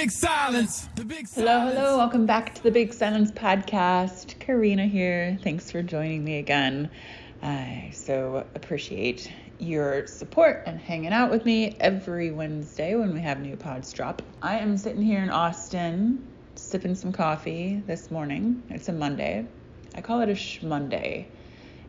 big silence. The big silence. Hello. Welcome back to the Big Silence podcast. Karena here. Thanks for joining me again. I so appreciate your support and hanging out with me every Wednesday when we have new pods drop. I am sitting here in Austin, sipping some coffee this morning. It's a Monday. I call it a Shmonday.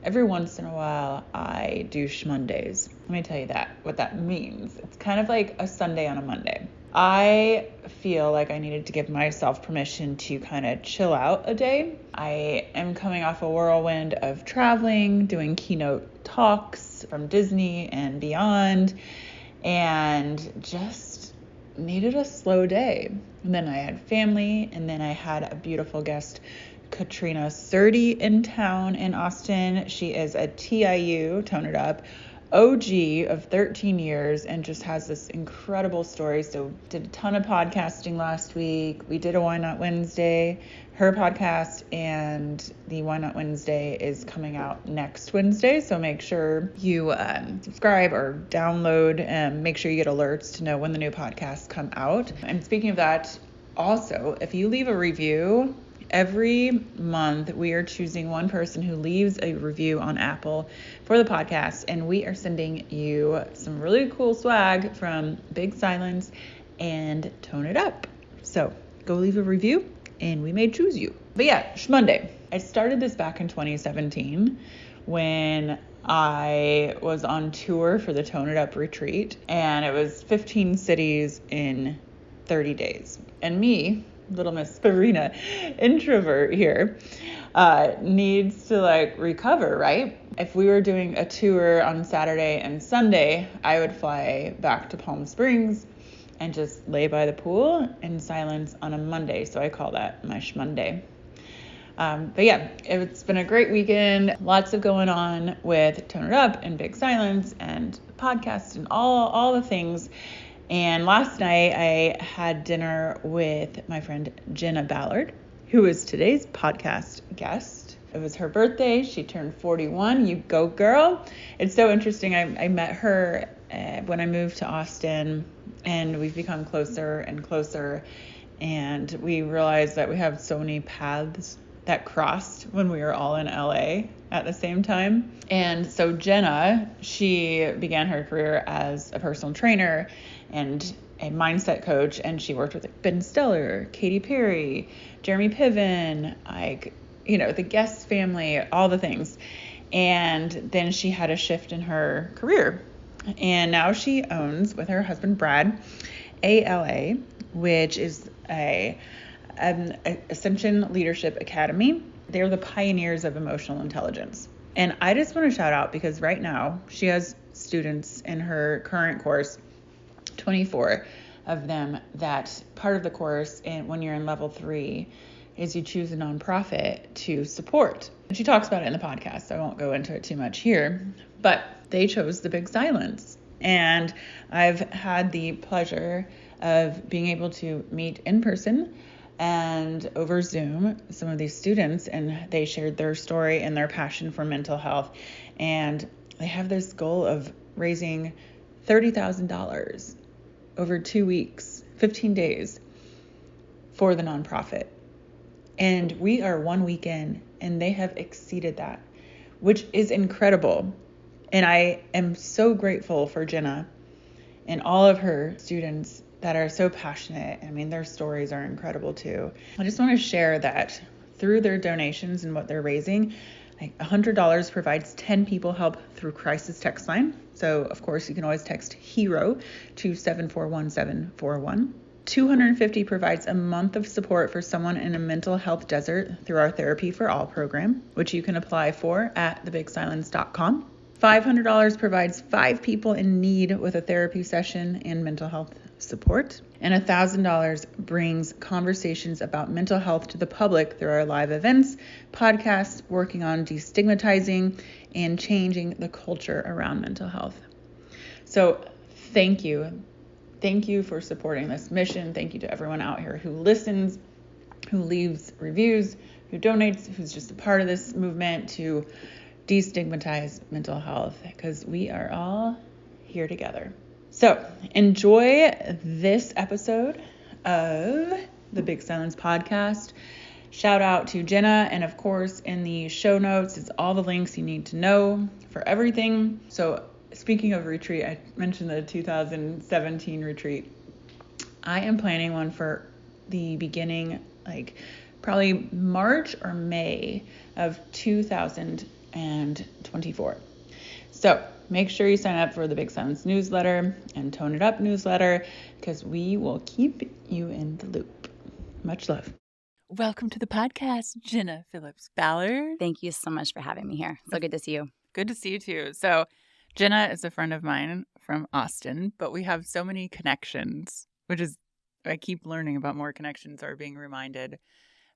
Every once in a while, I do Shmondays. Let me tell you what that means. It's kind of like a Sunday on a Monday. I feel like I needed to give myself permission to kind of chill out a day. I am coming off a whirlwind of traveling, doing keynote talks from Disney and beyond, and just needed a slow day. And then I had family, and then I had a beautiful guest, Katrina Surdy, in town in Austin. She is a TIU, Tone It Up, OG of 13 years and just has this incredible story. So did a ton of podcasting last week. We did a Why Not Wednesday, her podcast, and the Why Not Wednesday is coming out next Wednesday. So make sure you subscribe or download and make sure you get alerts to know when the new podcasts come out. And speaking of that, also, if you leave a review, every month we are choosing one person who leaves a review on Apple for the podcast, and we are sending you some really cool swag from Big Silence and Tone It Up. So go leave a review and we may choose you. But yeah, Shmonday. I started this back in 2017 when I was on tour for the Tone It Up retreat, and it was 15 cities in 30 days. And me, little Miss Karena, introvert here, needs to recover, right? If we were doing a tour on Saturday and Sunday, I would fly back to Palm Springs and just lay by the pool in silence on a Monday. So I call that my Shmonday. But yeah, it's been a great weekend. Lots of going on with Tone It Up and Big Silence and podcast and all the things. And last night I had dinner with my friend Jenna Ballard, who is today's podcast guest. It was her birthday. She turned 41. You go, girl. It's so interesting. I met her when I moved to Austin, and we've become closer and closer. And we realized that we have so many paths that crossed when we were all in LA at the same time. And so Jenna, she began her career as a personal trainer and a mindset coach, and she worked with Ben Stiller, Katy Perry, Jeremy Piven, the Guest family, all the things. And then she had a shift in her career, and now she owns, with her husband Brad, ALA, which is an Ascension Leadership Academy. They're the pioneers of emotional intelligence. And I just want to shout out, because right now she has students in her current course, 24 of them, that part of the course, and when you're in level 3, is you choose a nonprofit to support. And she talks about it in the podcast, so I won't go into it too much here, but they chose the Big Silence. And I've had the pleasure of being able to meet in person and over Zoom some of these students, and they shared their story and their passion for mental health. And they have this goal of raising $30,000 over 2 weeks, 15 days for the nonprofit. And we are 1 week in, and they have exceeded that, which is incredible. And I am so grateful for Jenna and all of her students that are so passionate. I mean, their stories are incredible too. I just want to share that through their donations and what they're raising, $100 provides 10 people help through crisis text line. So of course you can always text HERO to 741-741. $250 provides a month of support for someone in a mental health desert through our Therapy for All program, which you can apply for at thebigsilence.com. $500 provides 5 people in need with a therapy session and mental health support. And $1,000 brings conversations about mental health to the public through our live events, podcasts, working on destigmatizing and changing the culture around mental health. So thank you. Thank you for supporting this mission. Thank you to everyone out here who listens, who leaves reviews, who donates, who's just a part of this movement to destigmatize mental health, because we are all here together. So enjoy this episode of the Big Silence podcast. Shout out to Jenna, and of course in the show notes is all the links you need to know for everything. So speaking of retreat, I mentioned the 2017 retreat. I am planning one for the beginning, like probably March or May of 2024. So make sure you sign up for the Big Silence newsletter and Tone It Up newsletter, because we will keep you in the loop. Much love. Welcome to the podcast, Jenna Phillips Ballard. Thank you so much for having me here. So good to see you. Good to see you too. So Jenna is a friend of mine from Austin, but we have so many connections, which is, I keep learning about more connections or being reminded.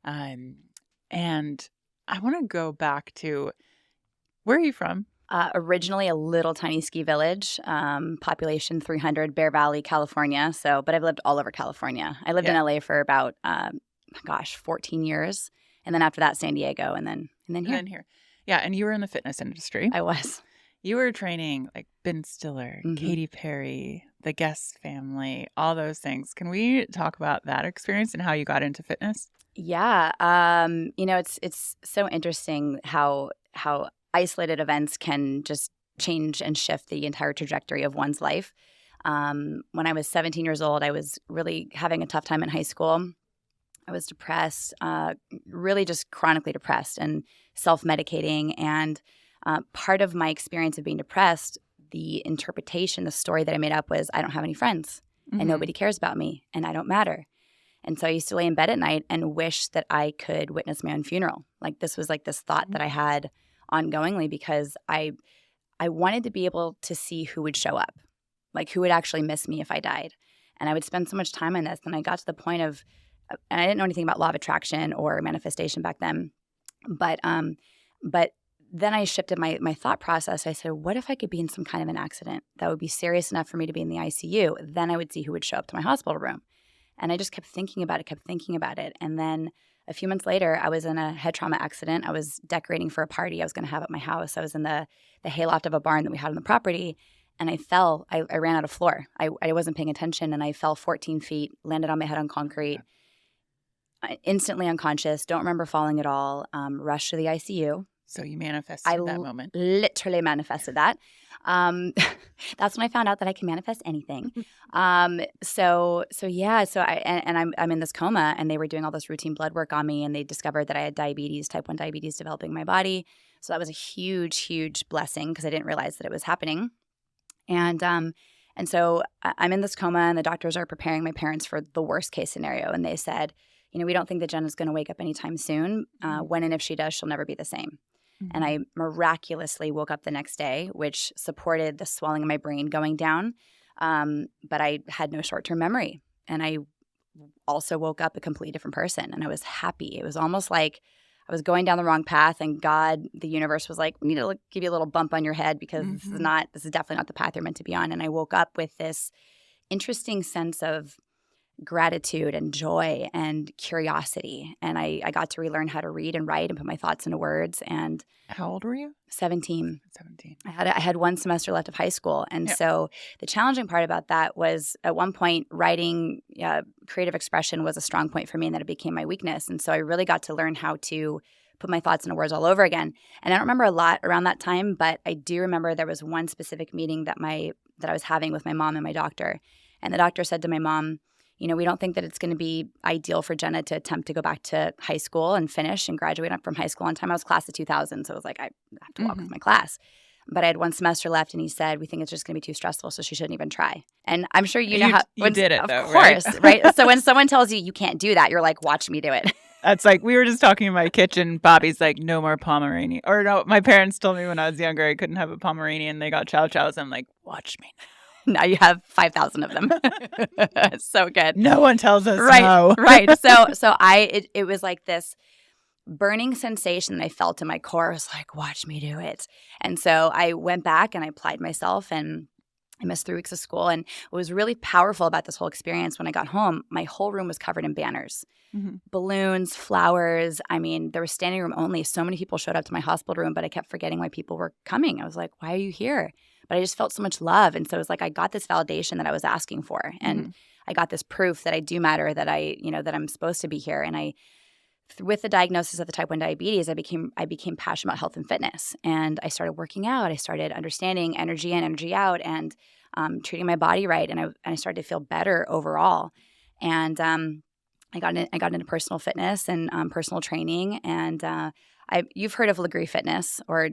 And I want to go back to, where are you from? Originally a little tiny ski village, population 300, Bear Valley, California. But I've lived all over California. I lived in LA for about 14 years. And then after that, San Diego, and then here. Yeah, and you were in the fitness industry. I was. You were training like Ben Stiller, Katy Perry, the Guest family, all those things. Can we talk about that experience and how you got into fitness? Yeah. It's so interesting how isolated events can just change and shift the entire trajectory of one's life. When I was 17 years old, I was really having a tough time in high school. I was depressed, really just chronically depressed and self-medicating. And part of my experience of being depressed, the interpretation, the story that I made up was, I don't have any friends and nobody cares about me and I don't matter. And so I used to lay in bed at night and wish that I could witness my own funeral. Like this was like this thought that I had ongoingly, because I wanted to be able to see who would show up, like who would actually miss me if I died. And I would spend so much time on this. And I got to the point of, and I didn't know anything about law of attraction or manifestation back then, but then I shifted my thought process. I said, what if I could be in some kind of an accident that would be serious enough for me to be in the ICU? Then I would see who would show up to my hospital room. And I just kept thinking about it. And then a few months later, I was in a head trauma accident. I was decorating for a party I was going to have at my house. I was in the hayloft of a barn that we had on the property, and I fell. I ran out of floor. I wasn't paying attention, and I fell 14 feet, landed on my head on concrete, instantly unconscious, don't remember falling at all, rushed to the ICU. So you manifested that moment. Literally manifested that. That's when I found out that I can manifest anything. I'm in this coma, and they were doing all this routine blood work on me, and they discovered that I had diabetes, type 1 diabetes developing in my body. So that was a huge, huge blessing, because I didn't realize that it was happening. And so I'm in this coma, and the doctors are preparing my parents for the worst case scenario. And they said, we don't think that Jenna's going to wake up anytime soon. When and if she does, she'll never be the same. And I miraculously woke up the next day, which supported the swelling in my brain going down. But I had no short-term memory. And I also woke up a completely different person. And I was happy. It was almost like I was going down the wrong path, and God, the universe, was like, we need to give you a little bump on your head, because this is definitely not the path you're meant to be on. And I woke up with this interesting sense of gratitude and joy and curiosity. And I got to relearn how to read and write and put my thoughts into words. And how old were you? 17. I had one semester left of high school. And so the challenging part about that was, at one point, writing, creative expression was a strong point for me, and that it became my weakness. And so I really got to learn how to put my thoughts into words all over again. And I don't remember a lot around that time, but I do remember there was one specific meeting that I was having with my mom and my doctor. And the doctor said to my mom, we don't think that it's going to be ideal for Jenna to attempt to go back to high school and finish and graduate from high school on time. I was class of 2000, so it was like I have to walk with my class. But I had one semester left, and he said, we think it's just going to be too stressful, so she shouldn't even try. And I'm sure you know how – You did it, though, right? Of course, right? So when someone tells you can't do that, you're like, watch me do it. That's like, we were just talking in my kitchen. Bobby's like, no more Pomeranian. Or no, my parents told me when I was younger I couldn't have a Pomeranian. They got Chow Chows. I'm like, watch me. Now you have 5,000 of them. So good. No one tells us no. no. Right. So it was like this burning sensation that I felt in my core. I was like, watch me do it. And so I went back and I applied myself, and I missed 3 weeks of school. And what was really powerful about this whole experience, when I got home, my whole room was covered in banners, balloons, flowers. I mean, there was standing room only. So many people showed up to my hospital room, but I kept forgetting why people were coming. I was like, why are you here? But I just felt so much love. And so it was like I got this validation that I was asking for. And got this proof that I do matter, that that I'm supposed to be here. And with the diagnosis of the type 1 diabetes, I became passionate about health and fitness. And I started working out. I started understanding energy in, energy out, and treating my body right. And I started to feel better overall. And I got into personal fitness and personal training. And you've heard of Legree Fitness or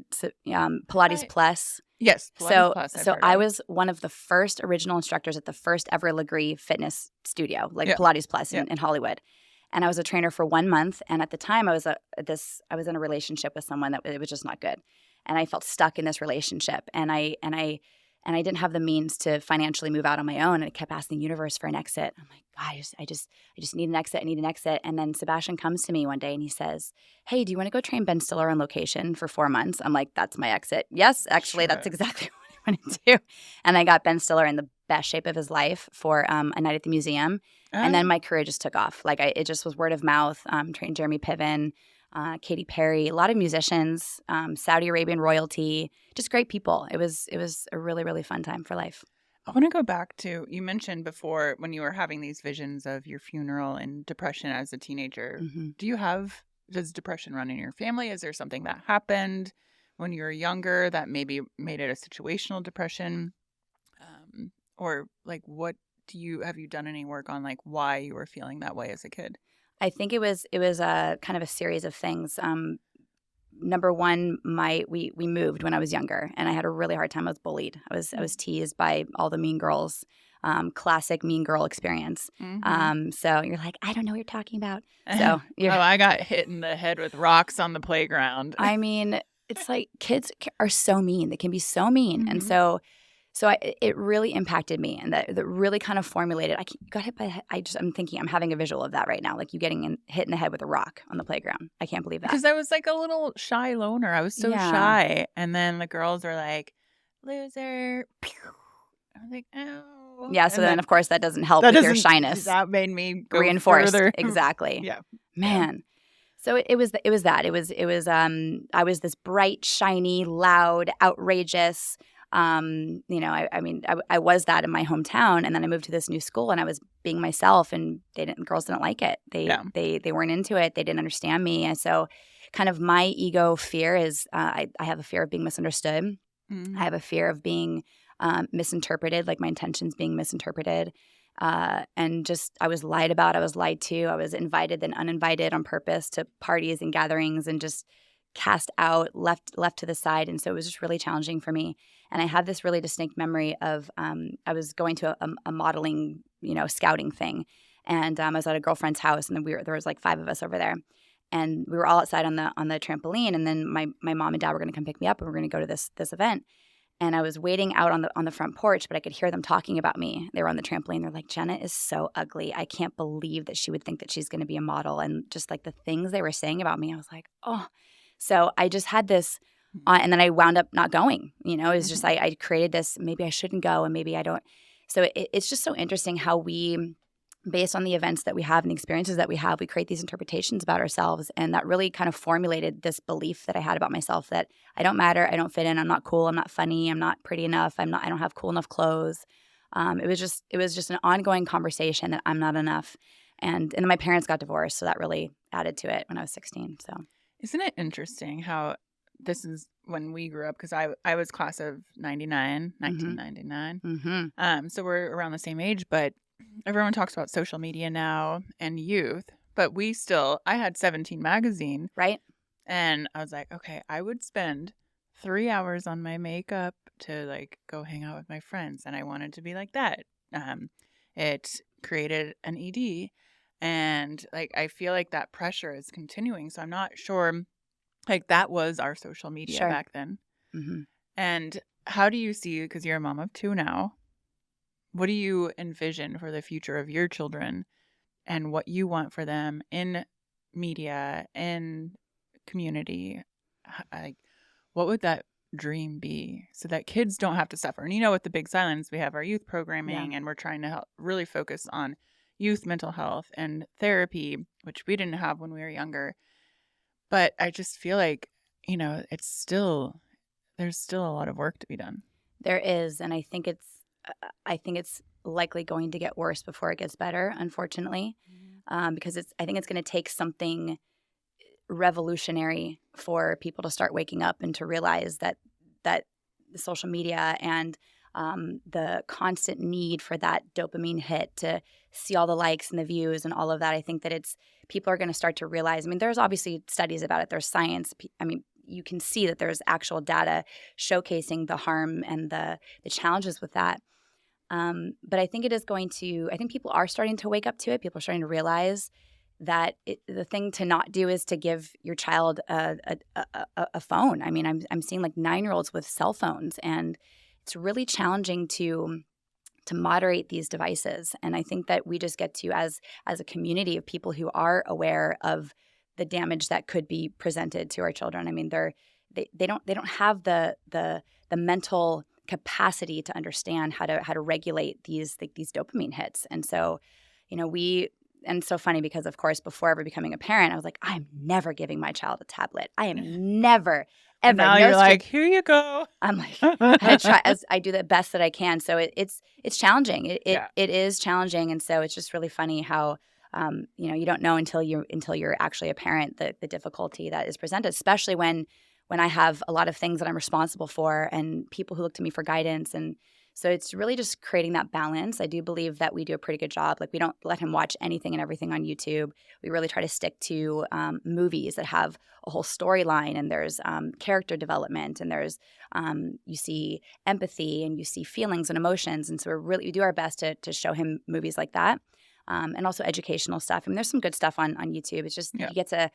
Pilates Plus. Yes, Pilates Plus. So I was one of the first original instructors at the first ever Legree Fitness studio, Pilates Plus in Hollywood. And I was a trainer for 1 month. And at the time, I was in a relationship with someone that it was just not good, and I felt stuck in this relationship. And I didn't have the means to financially move out on my own. And I kept asking the universe for an exit. I'm like, God, I just need an exit. I need an exit. And then Sebastian comes to me one day and he says, "Hey, do you want to go train Ben Stiller on location for 4 months?" I'm like, that's my exit. Yes, actually, That's exactly what I want to do. And I got Ben Stiller in the best shape of his life for a night at the museum. And then my career just took off. It just was word of mouth. Trained Jeremy Piven, Katy Perry, a lot of musicians, Saudi Arabian royalty, just great people. It was a really, really fun time for life. I want to go back to, you mentioned before when you were having these visions of your funeral and depression as a teenager. Mm-hmm. Does depression run in your family? Is there something that happened when you were younger that maybe made it a situational depression? Or what have you done any work on why you were feeling that way as a kid? I think it was a kind of a series of things. Number one, we moved when I was younger, and I had a really hard time. I was bullied. I was teased by all the mean girls. Classic mean girl experience. Mm-hmm. So you're like, I don't know what you're talking about. So I got hit in the head with rocks on the playground. I mean, it's like kids are so mean. They can be so mean, mm-hmm. and so it really impacted me, and that really kind of formulated. I got hit by the head. I'm thinking I'm having a visual of that right now, like you getting hit in the head with a rock on the playground. I can't believe that. Because I was like a little shy loner. I was so shy, and then the girls were like, "Loser." I was like, "Oh." Yeah. So then, of course, that doesn't help with your shyness. That made me go reinforced. Further. Exactly. Yeah. Man. So it was that. I was this bright, shiny, loud, outrageous. I was that in my hometown, and then I moved to this new school, and I was being myself, and girls didn't like it. They weren't into it. They didn't understand me. And so kind of my ego fear is, I have a fear of being misunderstood. Mm-hmm. I have a fear of being misinterpreted, like my intentions being misinterpreted. And just, I was lied about. I was lied to. I was invited then uninvited on purpose to parties and gatherings, and just cast out, left to the side. And so it was just really challenging for me. And I have this really distinct memory of I was going to a modeling, scouting thing. And I was at a girlfriend's house, and then there was like 5 of us over there. And we were all outside on the trampoline. And then my mom and dad were going to come pick me up, and we were going to go to this event. And I was waiting out on the front porch, but I could hear them talking about me. They were on the trampoline. They're like, "Jenna is so ugly. I can't believe that she would think that she's going to be a model." And just like the things they were saying about me, I was like, oh. So I just had this, and then I wound up not going. It was just I created this, maybe I shouldn't go, and maybe I don't. So it's just so interesting how we, based on the events that we have and the experiences that we have, we create these interpretations about ourselves. And that really kind of formulated this belief that I had about myself, that I don't matter, I don't fit in, I'm not cool, I'm not funny, I'm not pretty enough, I don't have cool enough clothes. It was just an ongoing conversation that I'm not enough. And then my parents got divorced, so that really added to it when I was 16. So isn't it interesting how this is when we grew up? Because I was class of 1999. Mm-hmm. So we're around the same age, but everyone talks about social media now and youth, but I had 17 magazine. Right. And I was like, okay, I would spend 3 hours on my makeup to go hang out with my friends. And I wanted to be like that. It created an ED. And I feel like that pressure is continuing. So I'm not sure, that was our social media back then. Mm-hmm. And how do you see, because you're a mom of 2 now, what do you envision for the future of your children and what you want for them in media, in community? What would that dream be so that kids don't have to suffer? And with the Big Silence, we have our youth programming, and we're trying to really focus on youth mental health and therapy, which we didn't have when we were younger. But I just feel like, there's still a lot of work to be done. There is. And I think it's likely going to get worse before it gets better, unfortunately, because I think it's going to take something revolutionary for people to start waking up and to realize that the social media and the constant need for that dopamine hit to see all the likes and the views and all of that. I think that people are going to start to realize. I mean, there's obviously studies about it. There's science. I mean, you can see that there's actual data showcasing the harm and the challenges with that. But I think it is going to. I think people are starting to wake up to it. People are starting to realize that the thing to not do is to give your child a phone. I mean, I'm seeing like 9-year-olds with cell phones, and it's really challenging to moderate these devices. And I think that we just get to, as a community of people who are aware of the damage that could be presented to our children. I mean, they don't have the mental capacity to understand how to regulate these dopamine hits. And so, and it's so funny because, of course, before ever becoming a parent, I was like, I'm never giving my child a tablet. I am never, ever. And now you're like, here you go. I'm like, I do the best that I can. So it's challenging. It is challenging. And so it's just really funny how, you don't know until you're actually a parent, the difficulty that is presented, especially when I have a lot of things that I'm responsible for and people who look to me for guidance. And so it's really just creating that balance. I do believe that we do a pretty good job. Like, we don't let him watch anything and everything on YouTube. We really try to stick to movies that have a whole storyline, and there's character development, and there's you see empathy, and you see feelings and emotions. And so we do our best to show him movies like that, and also educational stuff. I mean, there's some good stuff on YouTube. It's just you get to,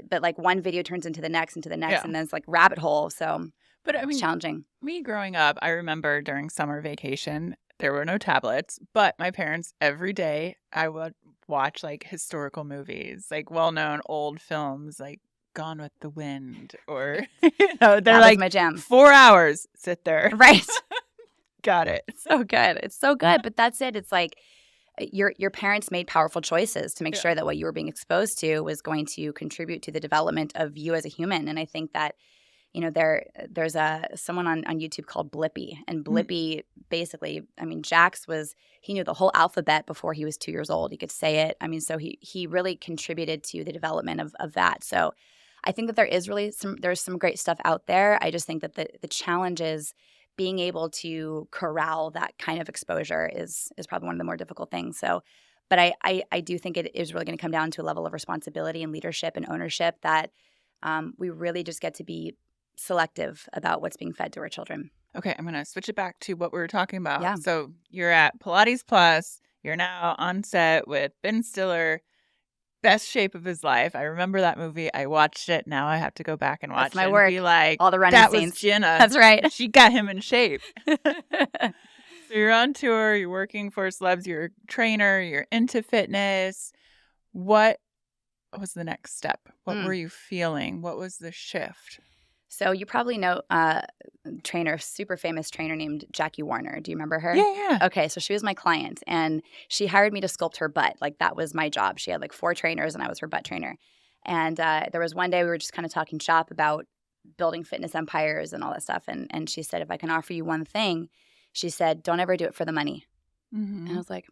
but like one video turns into the next, and then it's like rabbit hole. So. But I mean, it's challenging. Me growing up, I remember during summer vacation, there were no tablets, but my parents, every day, I would watch like historical movies, like well-known old films, like Gone with the Wind, or, they're that like, was my jam. 4 hours, sit there. Right. Got it. So good. It's so good. But that's it. It's like your parents made powerful choices to make sure that what you were being exposed to was going to contribute to the development of you as a human. And I think that there's someone on YouTube called Blippi, and Blippi basically, I mean, Jax he knew the whole alphabet before he was 2 years old. He could say it. I mean, so he really contributed to the development of that. So I think that there's some great stuff out there. I just think that the challenge is being able to corral that kind of exposure is probably one of the more difficult things. So, but I do think it is really going to come down to a level of responsibility and leadership and ownership that we really just get to be selective about what's being fed to our children. Okay, I'm going to switch it back to what we were talking about. Yeah. So you're at Pilates Plus. You're now on set with Ben Stiller, best shape of his life. I remember that movie. I watched it. Now I have to go back and watch my it work. And be like, all the running that scenes. Was Jenna. That's right. She got him in shape. So you're on tour. You're working for celebs. You're a trainer. You're into fitness. What was the next step? What were you feeling? What was the shift? So you probably know super famous trainer named Jackie Warner. Do you remember her? Yeah. Okay, so she was my client, and she hired me to sculpt her butt. Like, that was my job. She had like 4 trainers, and I was her butt trainer. And there was one day we were just kind of talking shop about building fitness empires and all that stuff. And she said, if I can offer you one thing, she said, don't ever do it for the money. Mm-hmm. And I was like,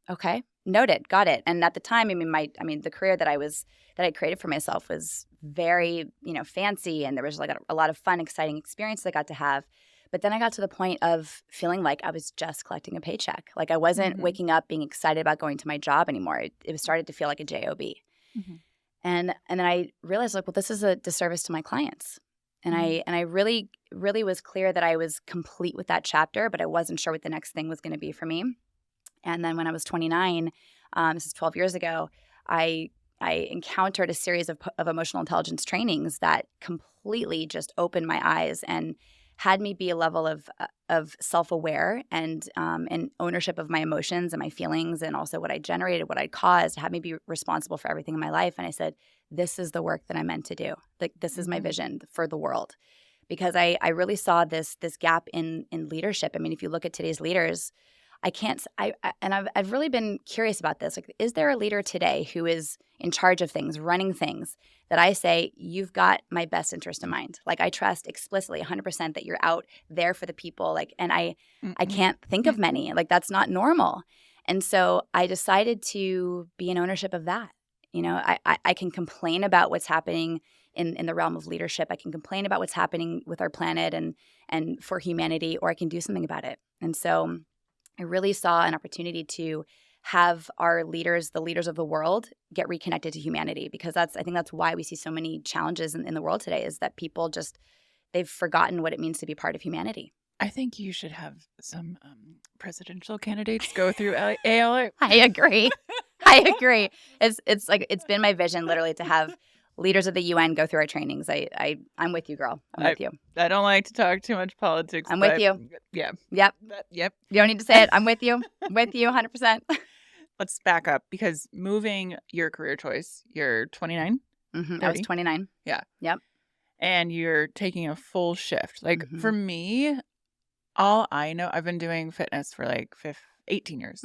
okay, noted, got it. And at the time, the career that I created for myself was very, fancy, and there was like a lot of fun, exciting experiences I got to have. But then I got to the point of feeling like I was just collecting a paycheck. Like, I wasn't waking up being excited about going to my job anymore. It started to feel like a job. Mm-hmm. And then I realized, like, well, this is a disservice to my clients. And I really, really was clear that I was complete with that chapter, but I wasn't sure what the next thing was going to be for me. And then when I was 29, this is 12 years ago, I encountered a series of emotional intelligence trainings that completely just opened my eyes and had me be a level of self-aware and ownership of my emotions and my feelings, and also what I generated, what I caused, had me be responsible for everything in my life. And I said, this is the work that I'm meant to do. Like, this is my vision for the world. Because I really saw this gap in leadership. I mean, if you look at today's leaders, I've really been curious about this. Like, is there a leader today who is in charge of things, running things, that I say, you've got my best interest in mind? Like, I trust explicitly 100% that you're out there for the people. Like, and I can't think of many. Like, that's not normal. And so I decided to be in ownership of that. You know, I can complain about what's happening in the realm of leadership. I can complain about what's happening with our planet and for humanity, or I can do something about it. And so I really saw an opportunity to have our leaders, the leaders of the world, get reconnected to humanity, because I think that's why we see so many challenges in the world today, is that people they've forgotten what it means to be part of humanity. I think you should have some presidential candidates go through ALA. I agree. I agree. It's like, it's been my vision literally to have leaders of the UN go through our trainings. I'm with you, girl. I'm with you. I don't like to talk too much politics. I'm with you. Yeah. Yep. Yep. You don't need to say it. I'm with you. I'm with you 100%. Let's back up, because moving your career choice, you're 29. I was 29. Yeah. Yep. And you're taking a full shift. Like for me, all I know, I've been doing fitness for like 18 years.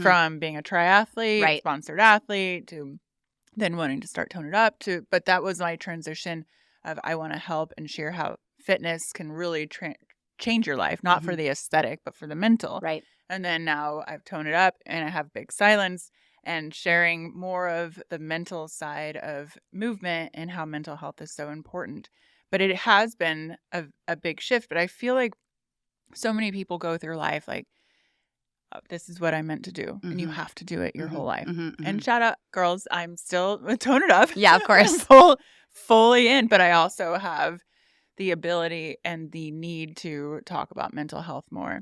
From being a triathlete, sponsored athlete, to then wanting to start Tone It Up, but that was my transition of, I want to help and share how fitness can really change your life, not for the aesthetic, but for the mental. Right. And then now I've toned it up and I have Big Silence, and sharing more of the mental side of movement and how mental health is so important. But it has been a big shift. But I feel like so many people go through life like, oh, this is what I meant to do. And you have to do it your whole life. And shout out, girls, I'm still Tone It Up. Yeah, of course. fully in. But I also have the ability and the need to talk about mental health more.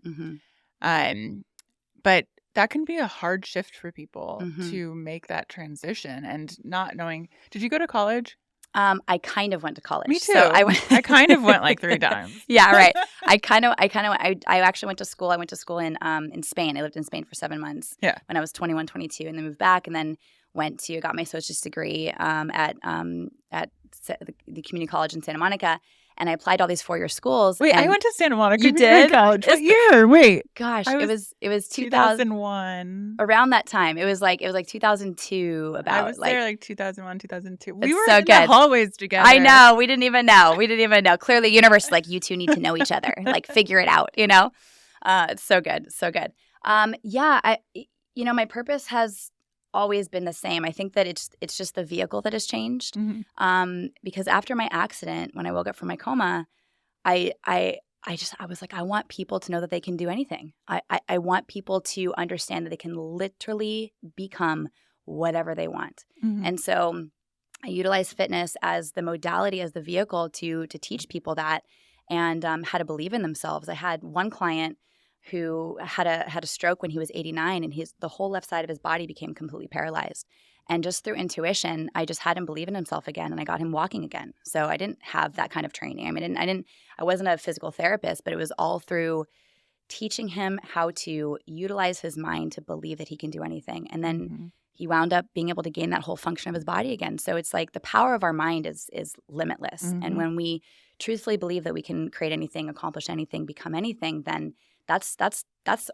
But that can be a hard shift for people to make that transition, and not knowing. Did you go to college? I kind of went to college. Me too. So I kind of went like 3 times. Yeah, right. I actually went to school. I went to school in Spain. I lived in Spain for 7 months. Yeah. When I was 21, 22, and then moved back, and then got my associate's degree at the community college in Santa Monica. And I applied to all these 4-year schools. Wait, I went to Santa Monica. You did? College. What year? Wait. Gosh, it was 2001. Around that time. It was like 2002. About I was there like 2001, 2002. We were so in good. The hallways together. I know. We didn't even know. Clearly, the universe is like, you two need to know each other. Like, figure it out. You know. It's so good. So good. Yeah. My purpose has always been the same. I think that it's just the vehicle that has changed. Because after my accident, when I woke up from my coma, I was like, I want people to know that they can do anything. I want people to understand that they can literally become whatever they want. And so I utilize fitness as the modality, as the vehicle to teach people that, and how to believe in themselves. I had one client who had a stroke when he was 89, and the whole left side of his body became completely paralyzed. And just through intuition, I just had him believe in himself again, and I got him walking again. So I didn't have that kind of training. I mean, I wasn't a physical therapist, but it was all through teaching him how to utilize his mind to believe that he can do anything. And then he wound up being able to gain that whole function of his body again. So it's like the power of our mind is limitless. And when we truthfully believe that we can create anything, accomplish anything, become anything, then that's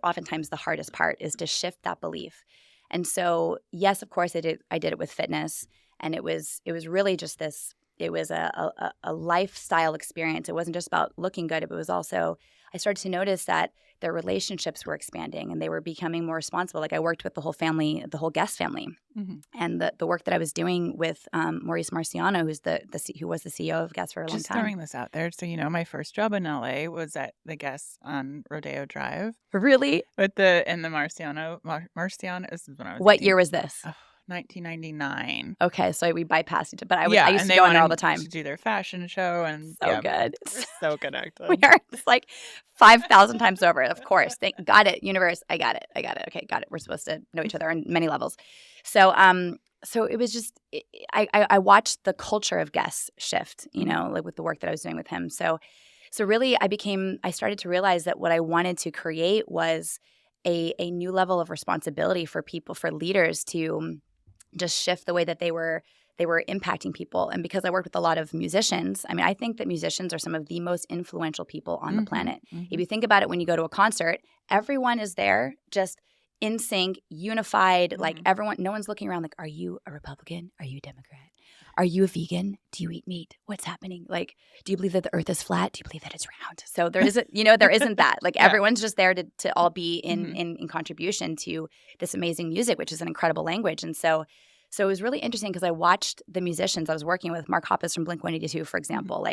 oftentimes the hardest part, is to shift that belief. And so, yes, of course, I did it with fitness, and it was really just this. It was a lifestyle experience. It wasn't just about looking good. It was also, I started to notice that their relationships were expanding and they were becoming more responsible. Like, I worked with the whole family, the whole Guest family, and the work that I was doing with Maurice Marciano, who was the CEO of Guest for a long time. Just throwing this out there, so my first job in LA was at the Guest on Rodeo Drive. Really? With the Marciano. This is when I was. What year was this? 1999. Okay, so we bypassed it, but I used to go in there all the time to do their fashion show, and so good, so connected. We are just like 5,000 times over. Of course, got it, universe. I got it. Okay, got it. We're supposed to know each other on many levels. So, so it was just I watched the culture of Guests shift, like with the work that I was doing with him. So really, I started to realize that what I wanted to create was a new level of responsibility for people, for leaders to just shift the way that they were they were impacting people. And because I worked with a lot of musicians, I mean, I think that musicians are some of the most influential people on the planet. If you think about it, when you go to a concert, everyone is there just in sync, unified, like everyone, no one's looking around like, are you a Republican? Are you a Democrat? Are you a vegan? Do you eat meat? What's happening? Like, do you believe that the earth is flat? Do you believe that it's round? So there isn't, there isn't that. Like everyone's just there to all be in contribution to this amazing music, which is an incredible language. And so it was really interesting because I watched the musicians. I was working with Mark Hoppus from Blink-182, for example.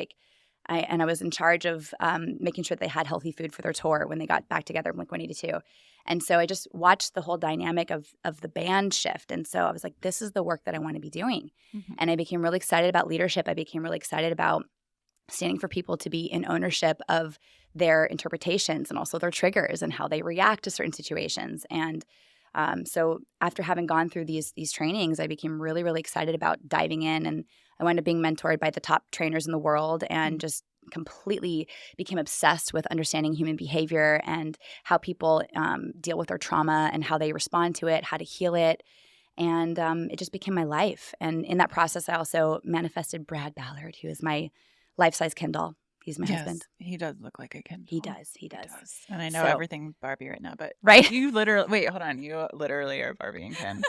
I was in charge of making sure they had healthy food for their tour when they got back together, Blink-182. And so I just watched the whole dynamic of the band shift. And so I was like, this is the work that I want to be doing. And I became really excited about leadership. I became really excited about standing for people to be in ownership of their interpretations and also their triggers and how they react to certain situations. And so after having gone through these trainings, I became really, really excited about diving in. And I wound up being mentored by the top trainers in the world and just completely became obsessed with understanding human behavior and how people deal with their trauma and how they respond to it, how to heal it. And it just became my life. And in that process, I also manifested Brad Ballard, who is my life-size Kindle. He's my husband. He does look like a Kindle. He does. And I know everything Barbie right now, but right? You literally you literally are Barbie and Ken.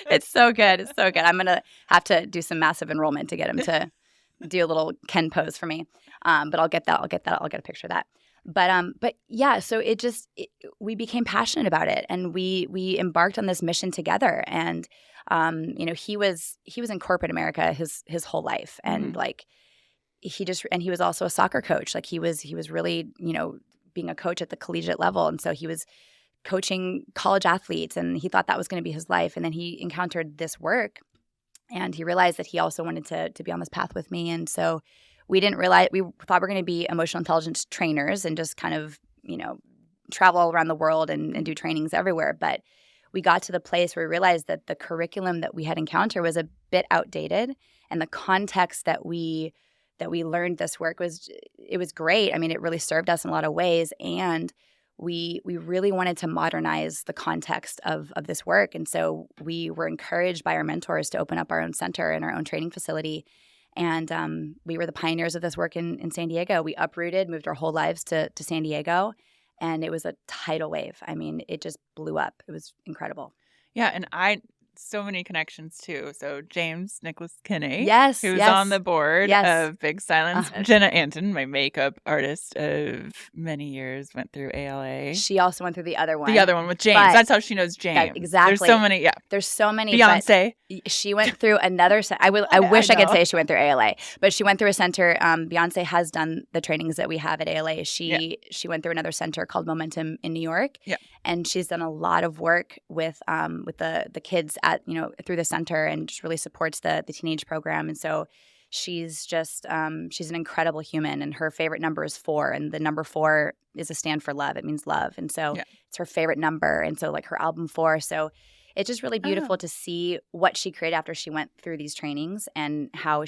It's so good. It's so good. I'm gonna have to do some massive enrollment to get him to do a little Ken pose for me. But I'll get that. I'll get a picture of that. But yeah, so we became passionate about it, and we embarked on this mission together. And he was in corporate America his whole life, and he was also a soccer coach. Like he was really, being a coach at the collegiate level. And so he was coaching college athletes, and he thought that was going to be his life. And then he encountered this work, and he realized that he also wanted to be on this path with me. And so we thought we were going to be emotional intelligence trainers and just kind of, travel all around the world and do trainings everywhere. But we got to the place where we realized that the curriculum that we had encountered was a bit outdated, and the context that we learned this work was great. I mean, it really served us in a lot of ways, and we really wanted to modernize the context of this work. And so we were encouraged by our mentors to open up our own center and our own training facility. And we were the pioneers of this work in San Diego. We uprooted, moved our whole lives to San Diego, and it was a tidal wave. I mean, it just blew up. It was incredible. Yeah, and so many connections too. So James Nicholas Kinney, who's on the board of Big Silence. Jenna Anton, my makeup artist of many years, went through ALA. She also went through the other one. The other one with James. That's how she knows James. Exactly. There's so many. Yeah. There's so many. Beyonce. She went through another. I wish I could say she went through ALA, but she went through a center. Beyonce has done the trainings that we have at ALA. She went through another center called Momentum in New York. Yeah. And she's done a lot of work with the kids at through the center, and just really supports the teenage program. And so she's just she's an incredible human, and her favorite number is 4, and the number 4 is a stand for love. It means love, and so it's her favorite number. And so her album 4. So it's just really beautiful to see what she created after she went through these trainings, and how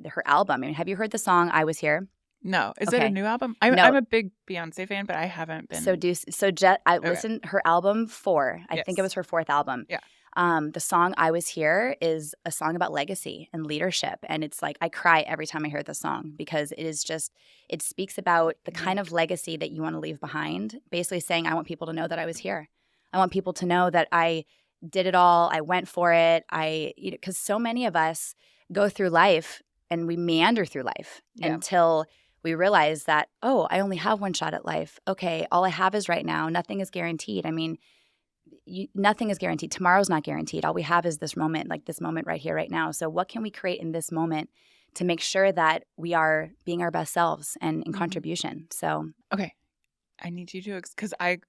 her album. I mean, have you heard the song "I Was Here"? No. Is it a new album? I'm a big Beyonce fan, but I haven't been. Listened her album 4. I think it was her 4th album. Yeah. The song "I Was Here" is a song about legacy and leadership. And it's I cry every time I hear the song, because it speaks about the kind of legacy that you want to leave behind. Basically saying, I want people to know that I was here. I want people to know that I did it all. I went for it. Because so many of us go through life and we meander through life until we realize that, I only have one shot at life. Okay, all I have is right now. Nothing is guaranteed. I mean, nothing is guaranteed. Tomorrow's not guaranteed. All we have is this moment, this moment right here, right now. So what can we create in this moment to make sure that we are being our best selves and in contribution? So okay, I need you to because I've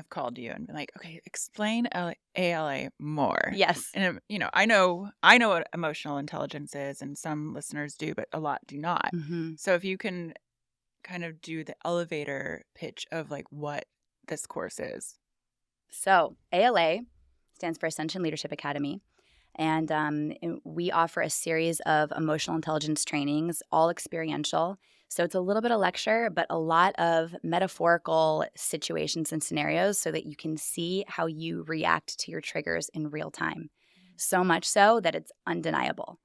called you and been like, okay, explain ALA more. Yes, and I know what emotional intelligence is, and some listeners do, but a lot do not. Mm-hmm. So if you can kind of do the elevator pitch of what this course is. So ALA stands for Ascension Leadership Academy, and we offer a series of emotional intelligence trainings, all experiential. So it's a little bit of lecture, but a lot of metaphorical situations and scenarios so that you can see how you react to your triggers in real time. So much so that it's undeniable.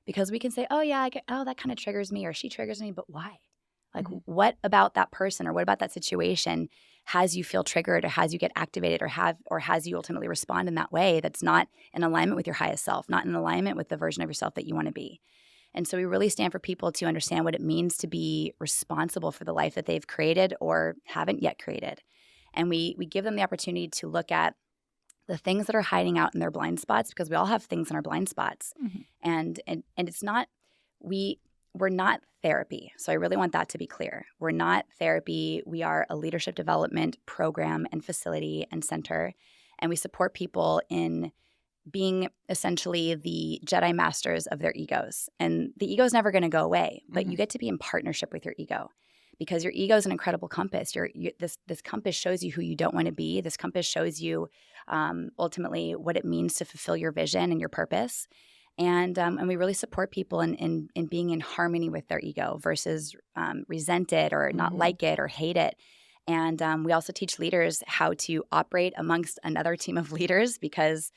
Because we can say, oh, yeah, that kind of triggers me or she triggers me, but why? Like, what about that person or what about that situation has you feel triggered or has you get activated or has you ultimately respond in that way that's not in alignment with your highest self, not in alignment with the version of yourself that you want to be? And so we really stand for people to understand what it means to be responsible for the life that they've created or haven't yet created. And we give them the opportunity to look at the things that are hiding out in their blind spots, because we all have things in our blind spots. And it's not, we're not therapy. So I really want that to be clear. We're not therapy. We are a leadership development program and facility and center. And we support people in being essentially the Jedi masters of their egos. And the ego is never going to go away, but you get to be in partnership with your ego. Because your ego is an incredible compass. This compass shows you who you don't want to be. This compass shows you ultimately what it means to fulfill your vision and your purpose. And we really support people in being in harmony with their ego versus resent it or not like it or hate it. And we also teach leaders how to operate amongst another team of leaders, because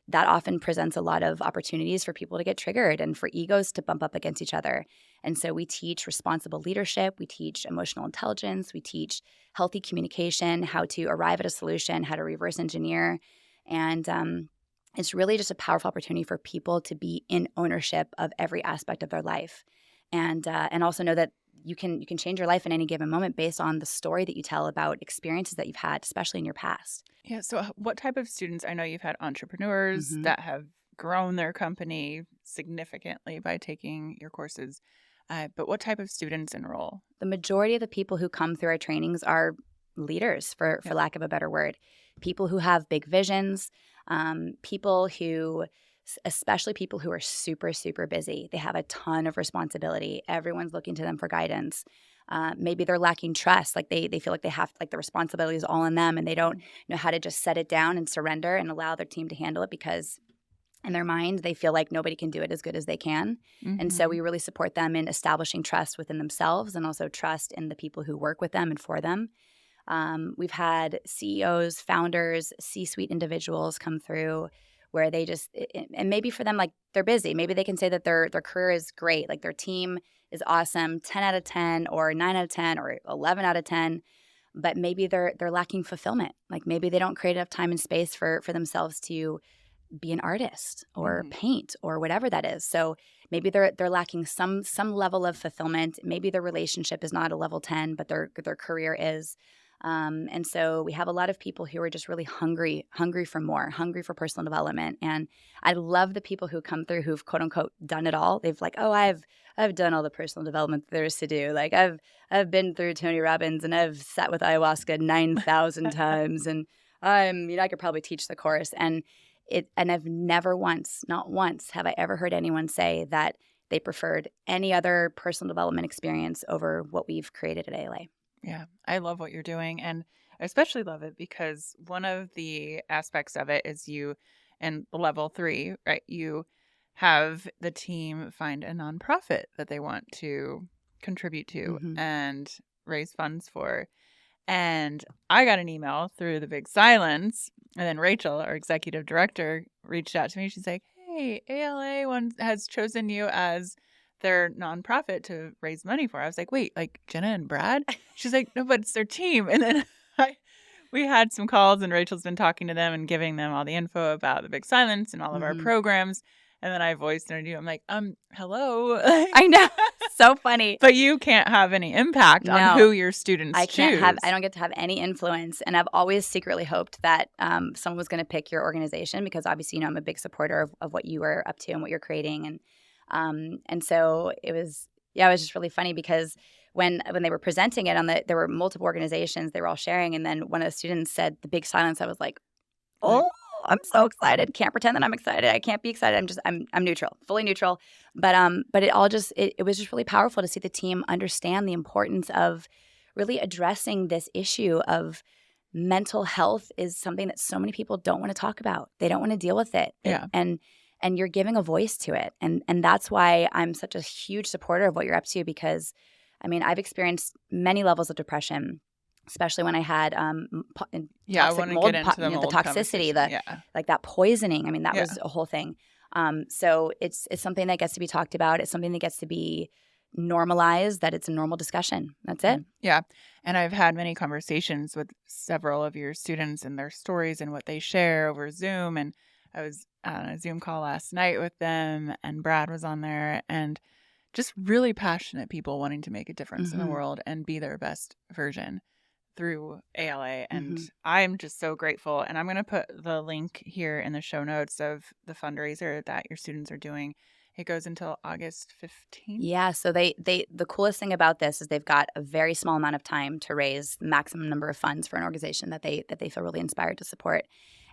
that often presents a lot of opportunities for people to get triggered and for egos to bump up against each other. And so we teach responsible leadership, we teach emotional intelligence, we teach healthy communication, how to arrive at a solution, how to reverse engineer. And it's really just a powerful opportunity for people to be in ownership of every aspect of their life. And also know that you can change your life in any given moment based on the story that you tell about experiences that you've had, especially in your past. Yeah. So what type of students? I know you've had entrepreneurs that have grown their company significantly by taking your courses. But what type of students enroll? The majority of the people who come through our trainings are leaders, for lack of a better word. People who have big visions, especially people who are super, super busy. They have a ton of responsibility. Everyone's looking to them for guidance. Maybe they're lacking trust. Like they feel like they have, like the responsibility is all on them and they don't know how to just set it down and surrender and allow their team to handle it, because in their mind, they feel like nobody can do it as good as they can. And so we really support them in establishing trust within themselves and also trust in the people who work with them and for them. We've had CEOs, founders, C-suite individuals come through where they just, and maybe for them, like they're busy. Maybe they can say that their career is great. Like their team is awesome, 10 out of 10 or 9 out of 10 or 11 out of 10. But maybe they're lacking fulfillment. Like maybe they don't create enough time and space for themselves to be an artist or paint or whatever that is. So maybe they're lacking some level of fulfillment. Maybe their relationship is not a level 10, but their career is. And so we have a lot of people who are just really hungry for more, hungry for personal development. And I love the people who come through who've quote unquote done it all. They've like, oh, I've done all the personal development there is to do. Like I've been through Tony Robbins and I've sat with ayahuasca 9,000 times, and I could probably teach the course. And I've never once, not once, have I ever heard anyone say that they preferred any other personal development experience over what we've created at ALA. Yeah, I love what you're doing. And I especially love it because one of the aspects of it is you, in level 3, right, you have the team find a nonprofit that they want to contribute to and raise funds for. And I got an email through the big silence. And then Rachel, our executive director, reached out to me. She's like, hey, ALA has chosen you as their nonprofit to raise money for. I was like, wait, like Jenna and Brad? She's like, no, but it's their team. And then we had some calls and Rachel's been talking to them and giving them all the info about the big silence and all of our programs. And then I voiced in you. I'm like, hello. I know. So funny. But you can't have any impact on who your students choose. I don't get to have any influence. And I've always secretly hoped that someone was going to pick your organization, because obviously, I'm a big supporter of what you are up to and what you're creating. And so it was just really funny because when they were presenting it there were multiple organizations, they were all sharing. And then one of the students said the big silence. I was like, oh, I'm so excited. Can't pretend that I'm excited. I can't be excited. I'm neutral, fully neutral. But it all it was just really powerful to see the team understand the importance of really addressing this issue of mental health is something that so many people don't want to talk about. They don't want to deal with it. Yeah. And you're giving a voice to it. And that's why I'm such a huge supporter of what you're up to, because I've experienced many levels of depression. especially when I had I toxic want to mold, get into the the mold toxicity, conversation. like that poisoning. I mean, that Yeah. was a whole thing. So it's something that gets to be talked about. It's something that gets to be normalized, that it's a normal discussion. That's it. Yeah. And I've had many conversations with several of your students and their stories and what they share over Zoom. And I was on a Zoom call last night with them, and Brad was on there, and just really passionate people wanting to make a difference in the world and be their best version through ALA. And I'm just so grateful. And I'm going to put the link here in the show notes of the fundraiser that your students are doing. It goes until August 15th. Yeah. So the coolest thing about this is they've got a very small amount of time to raise the maximum number of funds for an organization that they feel really inspired to support.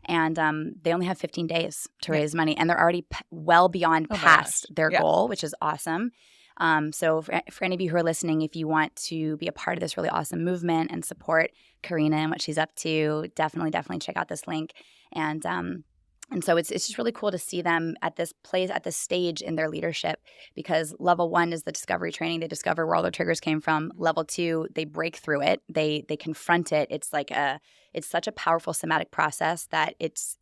And they only have 15 days to raise money, and they're already well beyond past their goal, which is awesome. So for any of you who are listening, if you want to be a part of this really awesome movement and support Karena and what she's up to, definitely check out this link. And so it's just really cool to see them at this place, at this stage in their leadership, because level 1 is the discovery training. They discover where all their triggers came from. Level 2, they break through it. They confront it. It's such a powerful somatic process that it's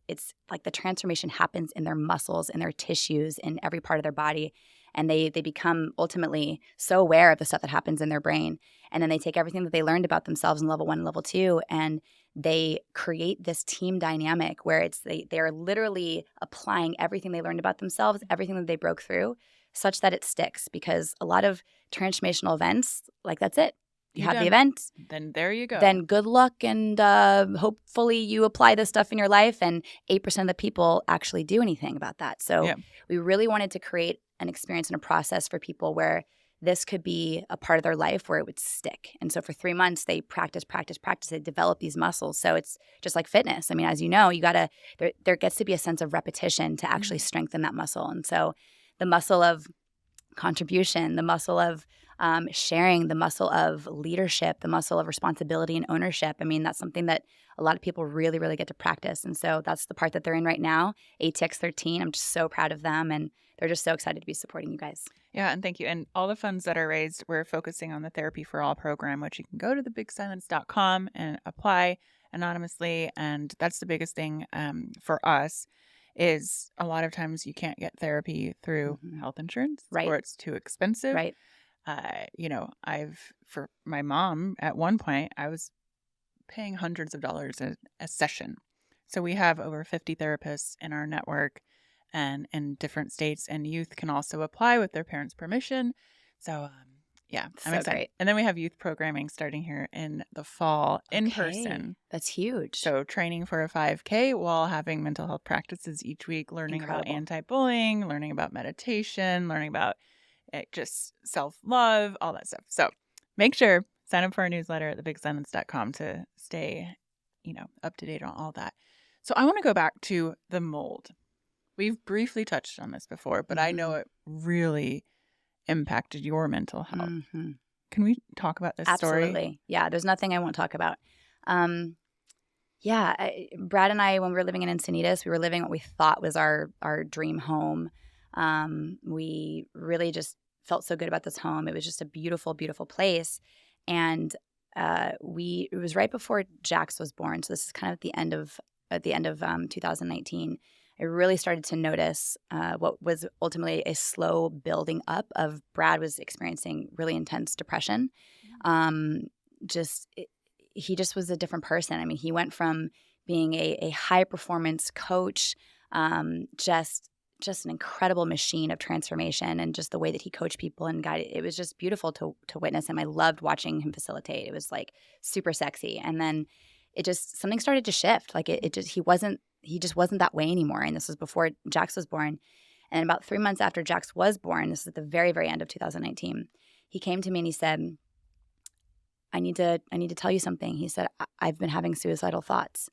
like the transformation happens in their muscles, in their tissues, in every part of their body. And they become ultimately so aware of the stuff that happens in their brain. And then they take everything that they learned about themselves in level 1 and level 2, and they create this team dynamic where they're literally applying everything they learned about themselves, everything that they broke through, such that it sticks. Because a lot of transformational events, like, that's it. You have the event. Then there you go. Then good luck, and hopefully you apply this stuff in your life, and 8% of the people actually do anything about that. So we really wanted to create an experience and a process for people where this could be a part of their life where it would stick. And so for 3 months, they practice. They develop these muscles. So it's just like fitness. I mean, as you know, there gets to be a sense of repetition to actually strengthen that muscle. And so the muscle of contribution, the muscle of sharing, the muscle of leadership, the muscle of responsibility and ownership. I mean, that's something that a lot of people really, really get to practice. And so that's the part that they're in right now, ATX 13. I'm just so proud of them, and they're just so excited to be supporting you guys. Yeah, and thank you. And all the funds that are raised, we're focusing on the Therapy for All program, which you can go to thebigsilence.com and apply anonymously. And that's the biggest thing for us, is a lot of times you can't get therapy through health insurance, or it's too expensive. Right. For my mom, at one point, I was paying hundreds of dollars a session. So we have over 50 therapists in our network, and in different states, and youth can also apply with their parents' permission. So, I'm excited. Great. And then we have youth programming starting here in the fall in person. That's huge. So training for a 5K while having mental health practices each week, learning about anti-bullying, learning about meditation, learning about just self-love, all that stuff. So make sure, sign up for our newsletter at thebigsilence.com to stay, up to date on all that. So I want to go back to the mold. We've briefly touched on this before, but I know it really impacted your mental health. Can we talk about this story? Absolutely. Yeah, there's nothing I won't talk about. Brad and I, when we were living in Encinitas, we were living what we thought was our dream home. We really just felt so good about this home. It was just a beautiful, beautiful place. And it was right before Jax was born. So this is kind of at the end of 2019. I really started to notice what was ultimately a slow building up of Brad was experiencing really intense depression. He just was a different person. I mean, he went from being a high performance coach, just an incredible machine of transformation, and just the way that he coached people and guided. It was just beautiful to witness him. I loved watching him facilitate. It was like super sexy. And then something started to shift. Like he just wasn't that way anymore. And this was before Jax was born. And about 3 months after Jax was born, this is at the very, very end of 2019, he came to me and he said, I need to tell you something. He said, I've been having suicidal thoughts,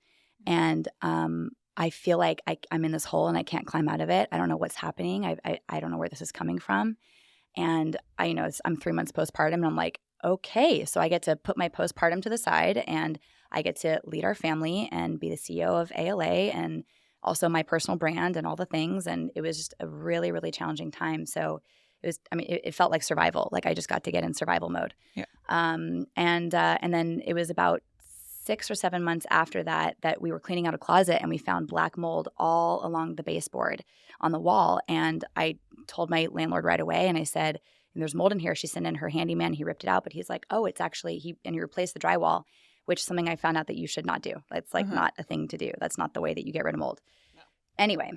and I feel like I'm in this hole and I can't climb out of it. I don't know what's happening. I don't know where this is coming from. And I'm 3 months postpartum, and I'm like, okay, so I get to put my postpartum to the side, and I get to lead our family and be the CEO of ALA, and also my personal brand and all the things. And it was just a really, really challenging time. So it felt like survival. Like I just got to get in survival mode. Yeah. And then it was about 6 or 7 months after that we were cleaning out a closet and we found black mold all along the baseboard on the wall. And I told my landlord right away, and I said, there's mold in here. She sent in her handyman. He ripped it out, but he's like, oh, it's actually, he replaced the drywall, which is something I found out that you should not do. It's like not a thing to do. That's not the way that you get rid of mold. No. Anyway,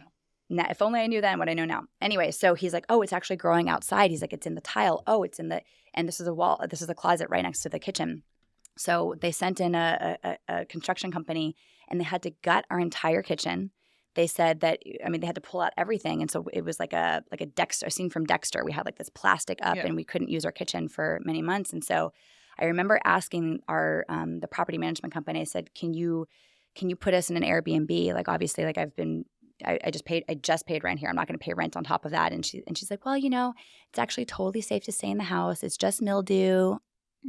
now, if only I knew then what I know now. Anyway, so he's like, oh, it's actually growing outside. He's like, it's in the tile. Oh, it's in and this is a wall. This is a closet right next to the kitchen. So they sent in a construction company and they had to gut our entire kitchen. They said that, they had to pull out everything. And so it was like a Dexter, a scene from Dexter. We had like this plastic up and we couldn't use our kitchen for many months. And so I remember asking our the property management company, I said, can you put us in an Airbnb? Like obviously like I just paid rent here. I'm not going to pay rent on top of that. And she's like, well, it's actually totally safe to stay in the house. It's just mildew.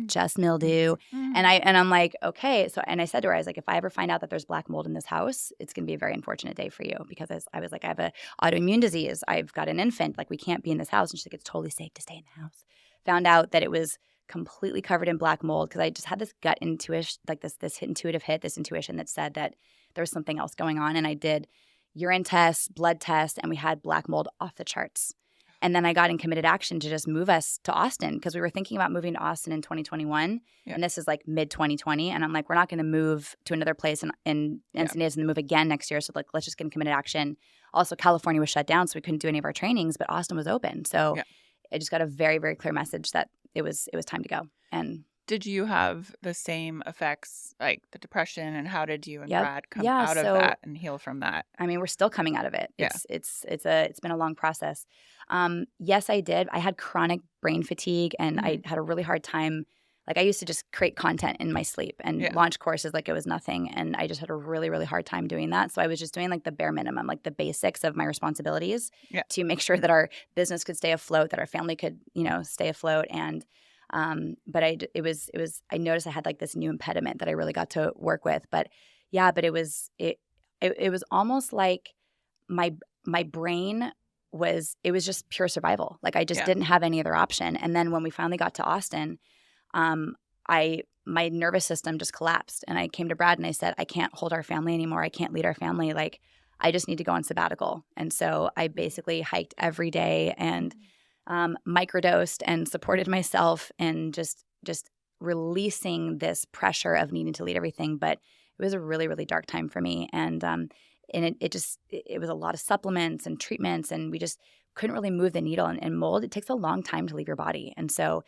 Just mildew. And I'm like, okay. So, and I said to her, I was like, if I ever find out that there's black mold in this house, it's going to be a very unfortunate day for you, because I was like, I have an autoimmune disease. I've got an infant. Like we can't be in this house. And she's like, it's totally safe to stay in the house. Found out that it was completely covered in black mold because I just had this gut intuition, like this intuition that said that there was something else going on. And I did urine tests, blood tests, and we had black mold off the charts. And then I got in committed action to just move us to Austin because we were thinking about moving to Austin in 2021. Yeah. And this is like mid 2020. And I'm like, we're not going to move to another place in Encinitas and move again next year. So like, let's just get in committed action. Also, California was shut down, so we couldn't do any of our trainings, but Austin was open. So I just got a very, very clear message that it was time to go. And did you have the same effects, like the depression, and how did you and Brad come out of that and heal from that? We're still coming out of it. It's been a long process. Yes, I did. I had chronic brain fatigue, and I had a really hard time. Like I used to just create content in my sleep and launch courses like it was nothing, and I just had a really, really hard time doing that. So I was just doing like the bare minimum, like the basics of my responsibilities to make sure that our business could stay afloat, that our family could, stay afloat, and but I noticed I had like this new impediment that I really got to work with. But it was almost like my brain was just pure survival. Like I just didn't have any other option. And then when we finally got to Austin, my nervous system just collapsed, and I came to Brad and I said, I can't hold our family anymore. I can't lead our family. Like I just need to go on sabbatical. And so I basically hiked every day and microdosed and supported myself and just releasing this pressure of needing to lead everything. But it was a really, really dark time for me. And it was a lot of supplements and treatments, and we just couldn't really move the needle. And mold, it takes a long time to leave your body. And so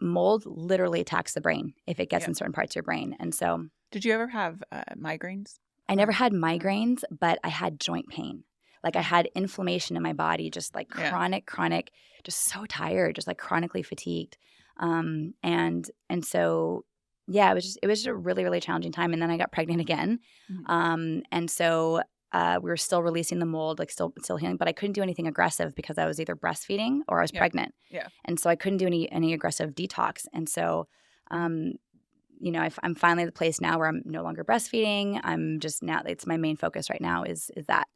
mold literally attacks the brain if it gets in certain parts of your brain. And so. Did you ever have migraines? I never had migraines, but I had joint pain. Like I had inflammation in my body, just like chronic, just so tired, just like chronically fatigued. And so, it was just a really, really challenging time. And then I got pregnant again. And so we were still releasing the mold, like still healing, but I couldn't do anything aggressive because I was either breastfeeding or I was pregnant. Yeah. And so I couldn't do any aggressive detox. And so, I'm finally at the place now where I'm no longer breastfeeding. I'm just now, it's my main focus right now is that.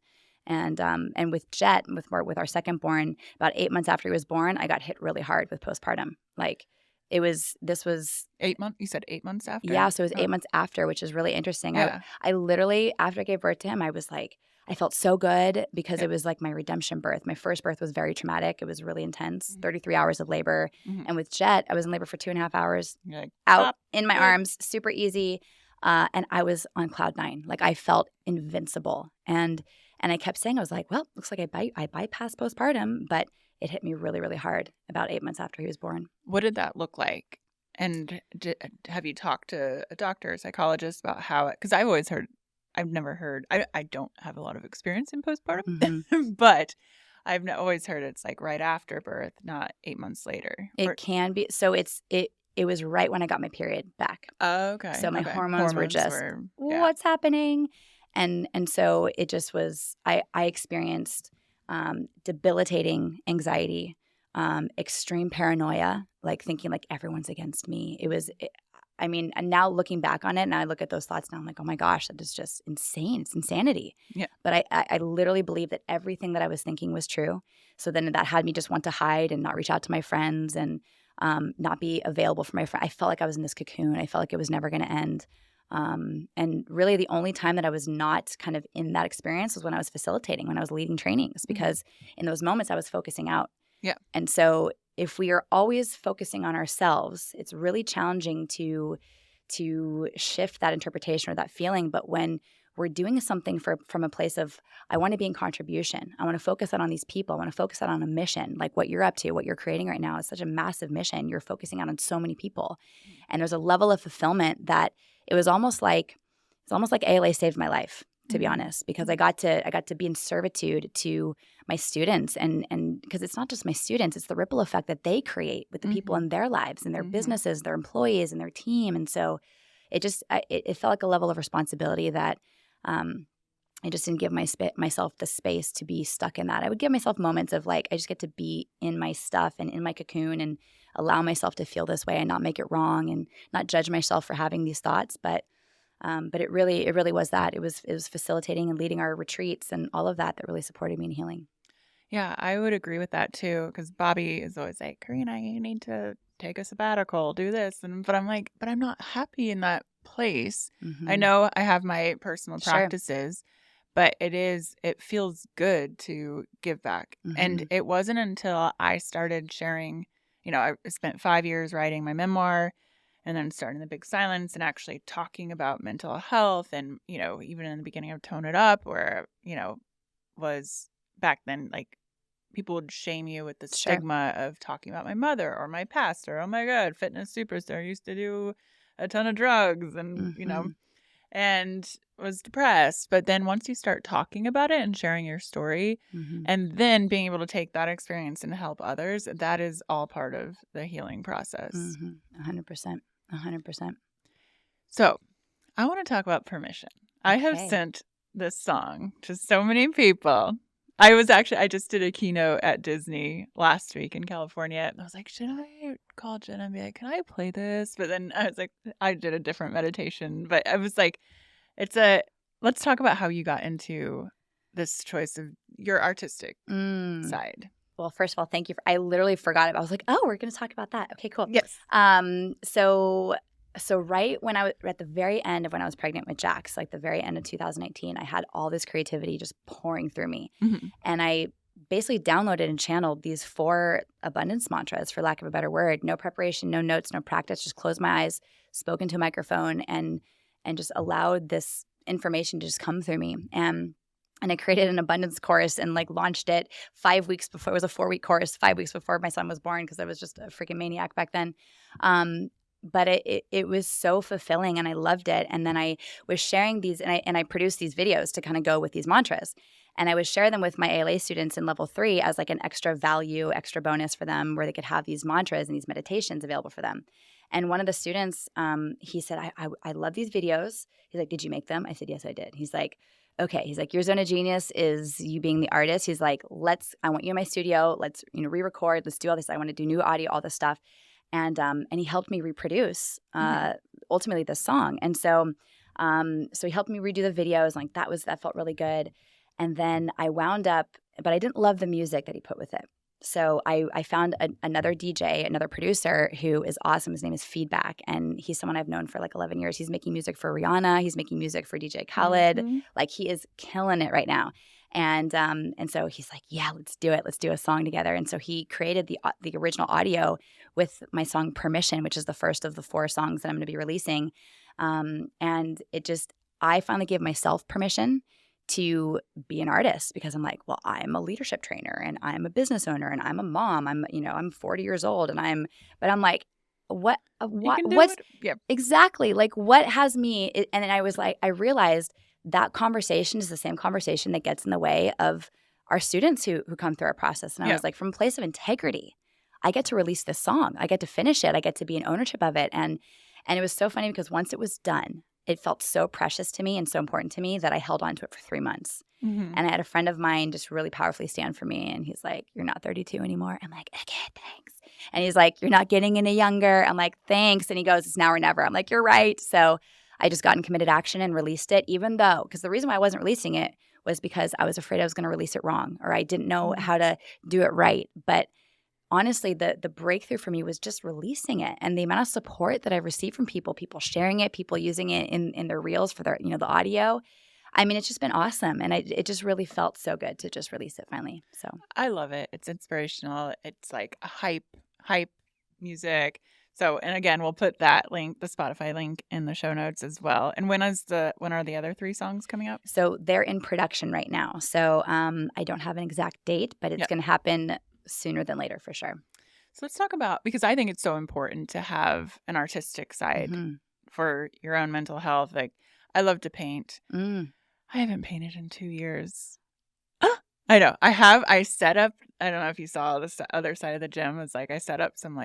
And with Jet, with our second born, about 8 months after he was born, I got hit really hard with postpartum. Like this was 8 months. You said 8 months after? Yeah. So it was 8 months after, which is really interesting. Yeah. I literally, after I gave birth to him, I was like, I felt so good because it was like my redemption birth. My first birth was very traumatic. It was really intense, 33 hours of labor. And with Jet, I was in labor for 2.5 hours, like, out in my arms, super easy. And I was on cloud 9. Like I felt invincible. And I kept saying, I was like, well, looks like I bypassed postpartum, but it hit me really, really hard about 8 months after he was born. What did that look like? And have you talked to a doctor or psychologist about how it, because I've never heard, I don't have a lot of experience in postpartum, but I've always heard it's like right after birth, not 8 months later. It can be. So it was right when I got my period back. Oh, okay. So my hormones were just, what's happening? And so it just was, I experienced debilitating anxiety, extreme paranoia, like thinking like everyone's against me. I mean, and now looking back on it, and I look at those thoughts now, I'm like, oh my gosh, that is just insane. It's insanity. Yeah. But I literally believe that everything that I was thinking was true. So then that had me just want to hide and not reach out to my friends and not be available for my friend. I felt like I was in this cocoon. I felt like it was never going to end. And really the only time that I was not kind of in that experience was when I was facilitating, when I was leading trainings, because in those moments I was focusing out. Yeah. And so if we are always focusing on ourselves, it's really challenging to shift that interpretation or that feeling. But when we're doing something from a place of, I want to be in contribution, I want to focus out on these people, I want to focus out on a mission, like what you're up to, what you're creating right now is such a massive mission. You're focusing out on so many people. And there's a level of fulfillment that it was almost like ALA saved my life, to be honest, because I got to be in servitude to my students, and because it's not just my students, it's the ripple effect that they create with the people in their lives and their businesses, their employees and their team. And so it just it felt like a level of responsibility that I just didn't give myself the space to be stuck in that. I would give myself moments of like, I just get to be in my stuff and in my cocoon and allow myself to feel this way and not make it wrong and not judge myself for having these thoughts. But it really was that. It was facilitating and leading our retreats and all of that really supported me in healing. Yeah, I would agree with that too, because Bobby is always like, Karena, you need to take a sabbatical, do this. But I'm like, but I'm not happy in that place. I know I have my personal practices, but it feels good to give back. And it wasn't until I started sharing, I spent 5 years writing my memoir and then starting The Big Silence and actually talking about mental health. And, even in the beginning of Tone It Up, where, was back then, like, people would shame you with the stigma of talking about my mother or my past, or, oh my God, fitness superstar, used to do a ton of drugs and, and was depressed. But then once you start talking about it and sharing your story and then being able to take that experience and help others, that is all part of the healing process. 100%. 100%. So I want to talk about permission. I have sent this song to so many people. I just did a keynote at Disney last week in California. And I was like, should I call Jenna and be like, can I play this? But then I was like, I did a different meditation. But I was like, let's talk about how you got into this choice of your artistic side. Well, first of all, thank you. I literally forgot it. I was like, oh, we're going to talk about that. Okay, cool. Yes. So right when I was at the very end of when I was pregnant with Jax, like the very end of 2018, I had all this creativity just pouring through me. And I basically downloaded and channeled these 4 abundance mantras, for lack of a better word. No preparation, no notes, no practice, just closed my eyes, spoke into a microphone and just allowed this information to just come through me. And I created an abundance course and like launched it 5 weeks before. It was a 4-week course, 5 weeks before my son was born, because I was just a freaking maniac back then. But it was so fulfilling and I loved it. And then I was sharing these and I produced these videos to kind of go with these mantras. And I would share them with my ALA students in level 3 as like an extra value, extra bonus for them, where they could have these mantras and these meditations available for them. And one of the students, he said, I love these videos. He's like, did you make them? I said, yes, I did. He's like, okay. He's like, your zone of genius is you being the artist. He's like, I want you in my studio. Let's, re-record. Let's do all this. I want to do new audio, all this stuff. And he helped me reproduce ultimately this song. And so he helped me redo the videos. Like that felt really good. And then I wound up, but I didn't love the music that he put with it. So I found another DJ, another producer who is awesome. His name is Feedback, and he's someone I've known for like 11 years. He's making music for Rihanna. He's making music for DJ Khaled. Like he is killing it right now. And so he's like, yeah, let's do it. Let's do a song together. And so he created the original audio with my song Permission, which is the first of the 4 songs that I'm going to be releasing. And I finally gave myself permission to be an artist, because I'm like, well, I'm a leadership trainer and I'm a business owner and I'm a mom. I'm 40 years old but I'm like, what's exactly like what has me? And then I was like, I realized that conversation is the same conversation that gets in the way of our students who come through our process. And I was like, from a place of integrity, I get to release this song. I get to finish it. I get to be in ownership of it. And it was so funny because once it was done, it felt so precious to me and so important to me that I held on to it for 3 months. And I had a friend of mine just really powerfully stand for me. And he's like, you're not 32 anymore. I'm like, okay, thanks. And he's like, you're not getting any younger. I'm like, thanks. And he goes, it's now or never. I'm like, you're right. So I just got in committed action and released it, even though, because the reason why I wasn't releasing it was because I was afraid I was going to release it wrong, or I didn't know how to do it right. But honestly, the breakthrough for me was just releasing it, and the amount of support that I've received from people sharing it, people using it in their reels for their, the audio. I mean, it's just been awesome. And it just really felt so good to just release it finally. So I love it. It's inspirational. It's like a hype music. So, and again, we'll put that link, the Spotify link, in the show notes as well. And when are the other 3 songs coming up? So they're in production right now. So I don't have an exact date, but it's going to happen sooner than later for sure. So let's talk about, because I think it's so important to have an artistic side for your own mental health. Like, I love to paint. I haven't painted in 2 years. I know. I set up, I don't know if you saw the other side of the gym. It's like I set up some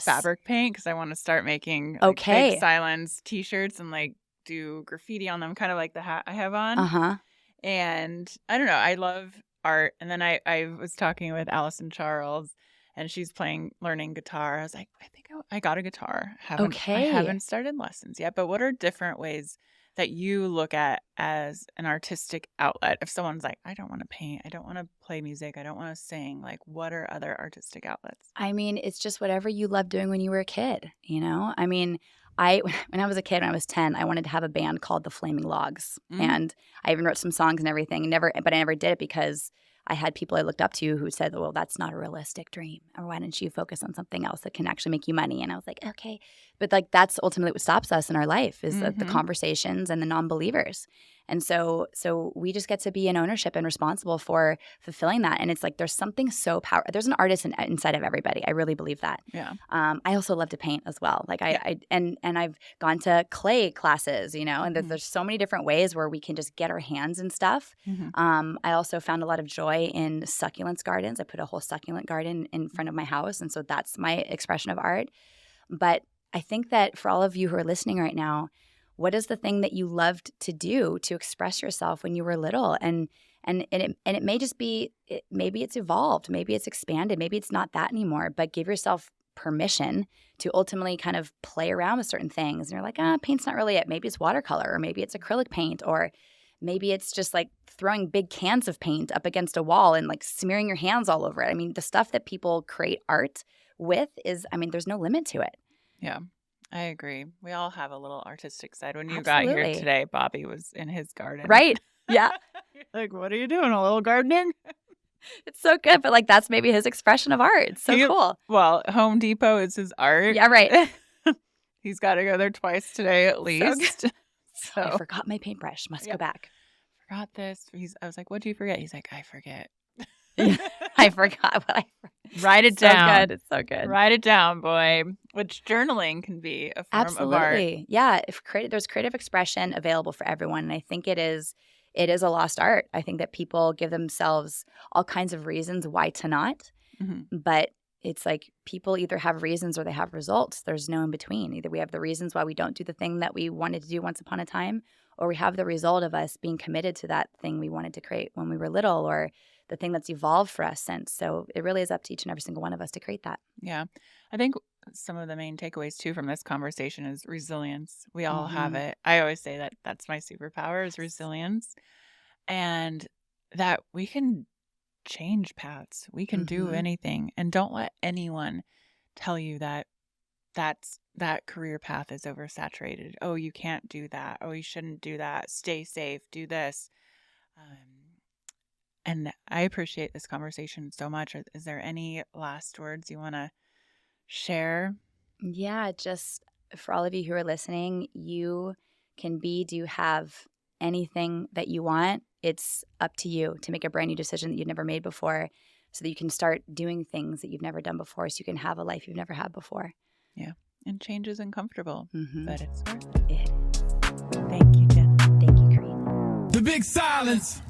fabric paint because I want to start making fake silence t-shirts and like do graffiti on them, kind of like the hat I have on. And I don't know. I love art. And then I was talking with Allison Charles, and she's learning guitar. I was like, I think I got a guitar. I haven't started lessons yet. But what are different ways that you look at as an artistic outlet? If someone's like, I don't want to paint, I don't want to play music, I don't want to sing, like, what are other artistic outlets? I mean, it's just whatever you loved doing when you were a kid, I mean, when I was a kid, when I was 10, I wanted to have a band called the Flaming Logs. And I even wrote some songs and everything, but I never did it because I had people I looked up to who said, well, that's not a realistic dream. Or why don't you focus on something else that can actually make you money? And I was like, okay. But like, that's ultimately what stops us in our life is the conversations and the non-believers. And so we just get to be in ownership and responsible for fulfilling that. And it's like there's something so powerful. There's an artist inside of everybody. I really believe that. Yeah. I also love to paint as well. Like and I've gone to clay classes, and there's so many different ways where we can just get our hands in stuff. I also found a lot of joy in succulents gardens. I put a whole succulent garden in front of my house. And so that's my expression of art. But I think that for all of you who are listening right now, what is the thing that you loved to do to express yourself when you were little? And it may just be, maybe it's evolved, maybe it's expanded, maybe it's not that anymore, but give yourself permission to ultimately kind of play around with certain things. And you're like, paint's not really it. Maybe it's watercolor, or maybe it's acrylic paint, or maybe it's just like throwing big cans of paint up against a wall and like smearing your hands all over it. I mean, the stuff that people create art with there's no limit to it. Yeah. I agree. We all have a little artistic side. When you Absolutely. got here today, Bobby was in his garden. Right. Yeah. You're like, what are you doing? A little gardening? It's so good. But like, that's maybe his expression of art. It's so cool. Well, Home Depot is his art. Yeah, right. He's got to go there twice today at least. So I forgot my paintbrush. Must go back. Forgot this. I was like, what did you forget? He's like, I forget. I forgot what I forgot. Write it down. So good. It's so good. Write it down, boy. Which journaling can be a form of art. Yeah. There's creative expression available for everyone. And I think it is a lost art. I think that people give themselves all kinds of reasons why to not. But it's like people either have reasons or they have results. There's no in between. Either we have the reasons why we don't do the thing that we wanted to do once upon a time, or we have the result of us being committed to that thing we wanted to create when we were little, or the thing that's evolved for us since. So it really is up to each and every single one of us to create that. Yeah. I think some of the main takeaways too from this conversation is resilience. We all have it. I always say that that's my superpower is resilience, and that we can change paths. We can do anything, and don't let anyone tell you that that career path is oversaturated. Oh, you can't do that. Oh, you shouldn't do that. Stay safe. Do this. And I appreciate this conversation so much. Is there any last words you want to share? Yeah, just for all of you who are listening, you can have anything that you want. It's up to you to make a brand new decision that you've never made before, so that you can start doing things that you've never done before, so you can have a life you've never had before. Yeah. And change is uncomfortable, but it's worth it. It is. Thank you, Jenna. Thank you, Karena. The big silence.